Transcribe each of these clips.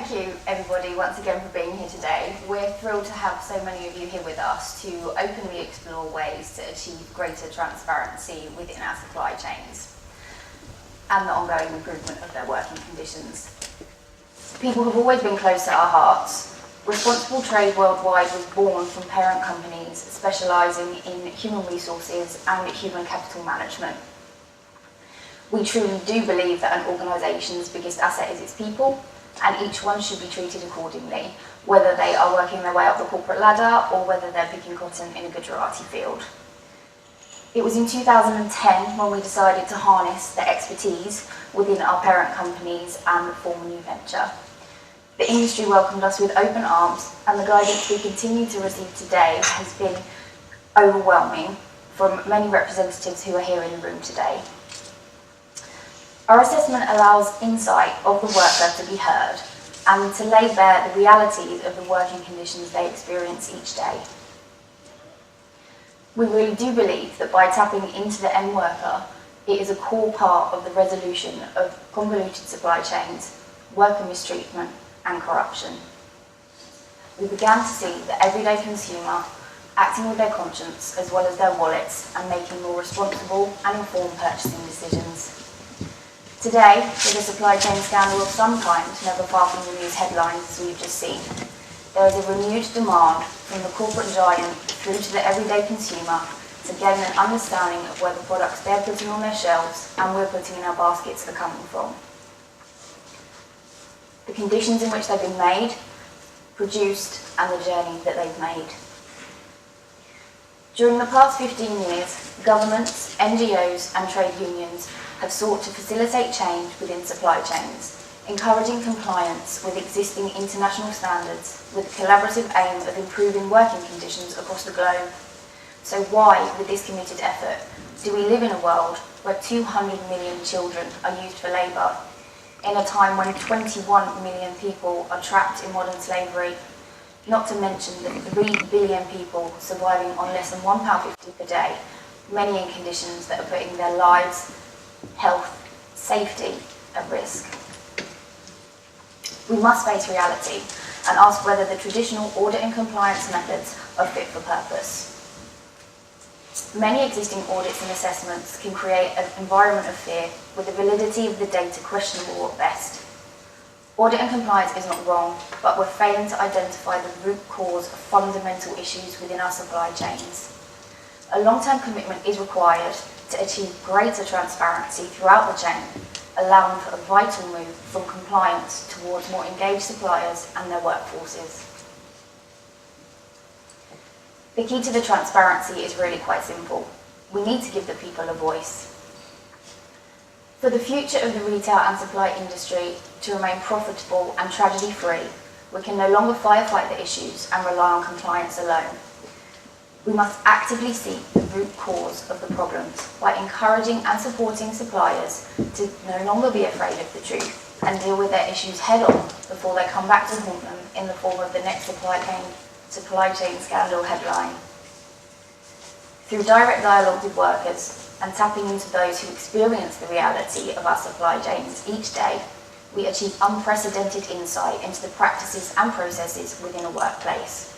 Thank you everybody once again for being here today. We're thrilled to have so many of you here with us to openly explore ways to achieve greater transparency within our supply chains and the ongoing improvement of their working conditions. People have always been close to our hearts. Responsible Trade Worldwide was born from parent companies specialising in human resources and human capital management. We truly do believe that an organisation's biggest asset is its people, and each one should be treated accordingly, whether they are working their way up the corporate ladder or whether they're picking cotton in a Gujarati field. It was in 2010 when we decided to harness the expertise within our parent companies and form a new venture. The industry welcomed us with open arms, and the guidance we continue to receive today has been overwhelming from many representatives who are here in the room today. Our assessment allows insight of the worker to be heard and to lay bare the realities of the working conditions they experience each day. We really do believe that by tapping into the end worker, it is a core part of the resolution of convoluted supply chains, worker mistreatment and corruption. We began to see the everyday consumer acting with their conscience as well as their wallets and making more responsible and informed purchasing decisions. Today, with a supply chain scandal of some kind never far from the news headlines as we've just seen, there is a renewed demand from the corporate giant through to the everyday consumer to gain an understanding of where the products they're putting on their shelves and we're putting in our baskets are coming from. The conditions in which they've been made, produced, and the journey that they've made. During the past 15 years, governments, NGOs, and trade unions have sought to facilitate change within supply chains, encouraging compliance with existing international standards with the collaborative aim of improving working conditions across the globe. So why, with this committed effort, do we live in a world where 200 million children are used for labour, in a time when 21 million people are trapped in modern slavery, not to mention the 3 billion people surviving on less than £1.50 per day, many in conditions that are putting their lives, health, safety at risk? We must face reality and ask whether the traditional audit and compliance methods are fit for purpose. Many existing audits and assessments can create an environment of fear with the validity of the data questionable at best. Audit and compliance is not wrong, but we're failing to identify the root cause of fundamental issues within our supply chains. A long-term commitment is required to achieve greater transparency throughout the chain, allowing for a vital move from compliance towards more engaged suppliers and their workforces. The key to the transparency is really quite simple. We need to give the people a voice. For the future of the retail and supply industry to remain profitable and tragedy-free, we can no longer firefight the issues and rely on compliance alone. We must actively seek the root cause of the problems by encouraging and supporting suppliers to no longer be afraid of the truth and deal with their issues head-on before they come back to haunt them in the form of the next supply chain scandal headline. Through direct dialogue with workers and tapping into those who experience the reality of our supply chains each day, we achieve unprecedented insight into the practices and processes within a workplace.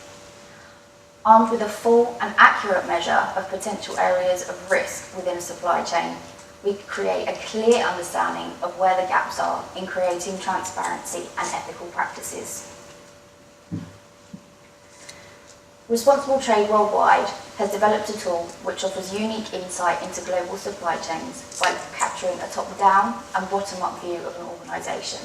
Armed with a full and accurate measure of potential areas of risk within a supply chain, we create a clear understanding of where the gaps are in creating transparency and ethical practices. Responsible Trade Worldwide has developed a tool which offers unique insight into global supply chains by capturing a top-down and bottom-up view of an organisation.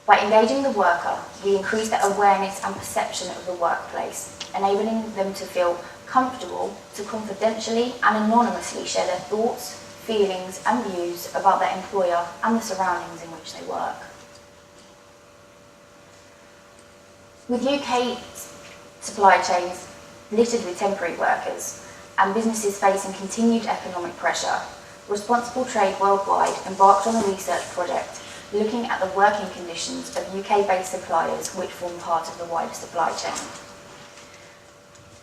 By engaging the worker, we increase their awareness and perception of the workplace, enabling them to feel comfortable to confidentially and anonymously share their thoughts, feelings and views about their employer and the surroundings in which they work. With UK supply chains littered with temporary workers and businesses facing continued economic pressure, Responsible Trade Worldwide embarked on a research project looking at the working conditions of UK-based suppliers which form part of the wider supply chain.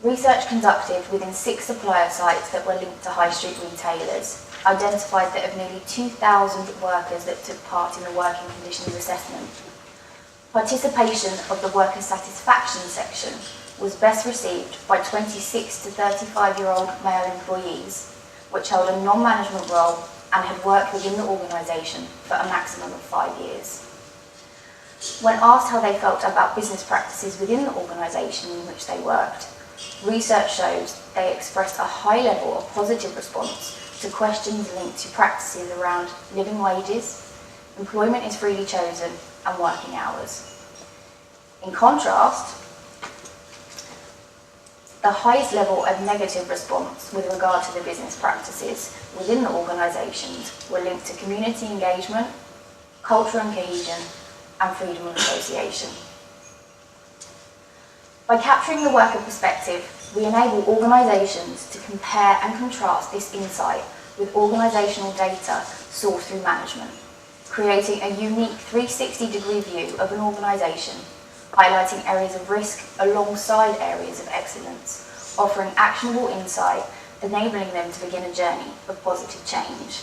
Research conducted within 6 supplier sites that were linked to high street retailers identified that of nearly 2,000 workers that took part in the working conditions assessment, Participation of the worker satisfaction section was best received by 26 to 35-year-old male employees, which held a non-management role and had worked within the organisation for a maximum of 5 years. When asked how they felt about business practices within the organisation in which they worked, research shows they expressed a high level of positive response to questions linked to practices around living wages, employment is freely chosen, and working hours. In contrast, the highest level of negative response with regard to the business practices within the organisations were linked to community engagement, culture and cohesion, and freedom of association. By capturing the worker perspective, we enable organisations to compare and contrast this insight with organisational data sourced through management, creating a unique 360-degree view of an organisation, highlighting areas of risk alongside areas of excellence, offering actionable insight, enabling them to begin a journey of positive change.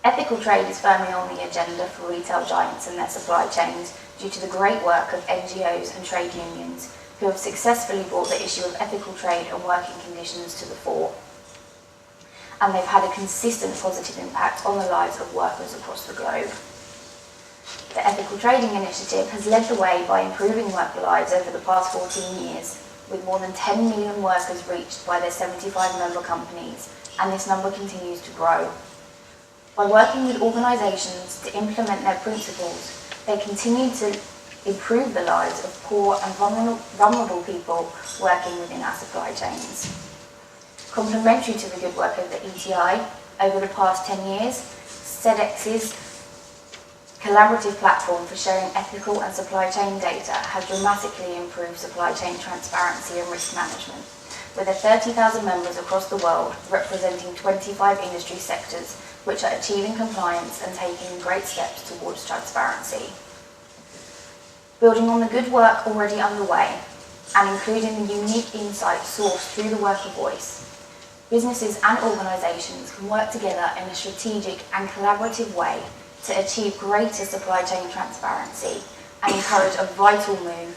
Ethical trade is firmly on the agenda for retail giants and their supply chains due to the great work of NGOs and trade unions who have successfully brought the issue of ethical trade and working conditions to the fore. And they've had a consistent positive impact on the lives of workers across the globe. The Ethical Trading Initiative has led the way by improving worker lives over the past 14 years, with more than 10 million workers reached by their 75 member companies, and this number continues to grow. By working with organisations to implement their principles, they continue to improve the lives of poor and vulnerable people working within our supply chains. Complementary to the good work of the ETI, over the past 10 years, SEDEX's collaborative platform for sharing ethical and supply chain data has dramatically improved supply chain transparency and risk management, with 30,000 members across the world representing 25 industry sectors which are achieving compliance and taking great steps towards transparency. Building on the good work already underway and including the unique insights sourced through the worker voice, businesses and organisations can work together in a strategic and collaborative way to achieve greater supply chain transparency and encourage a vital move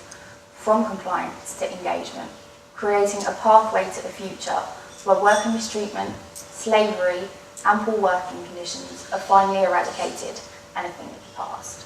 from compliance to engagement, creating a pathway to a future where worker mistreatment, slavery, and poor working conditions are finally eradicated and a thing of the past.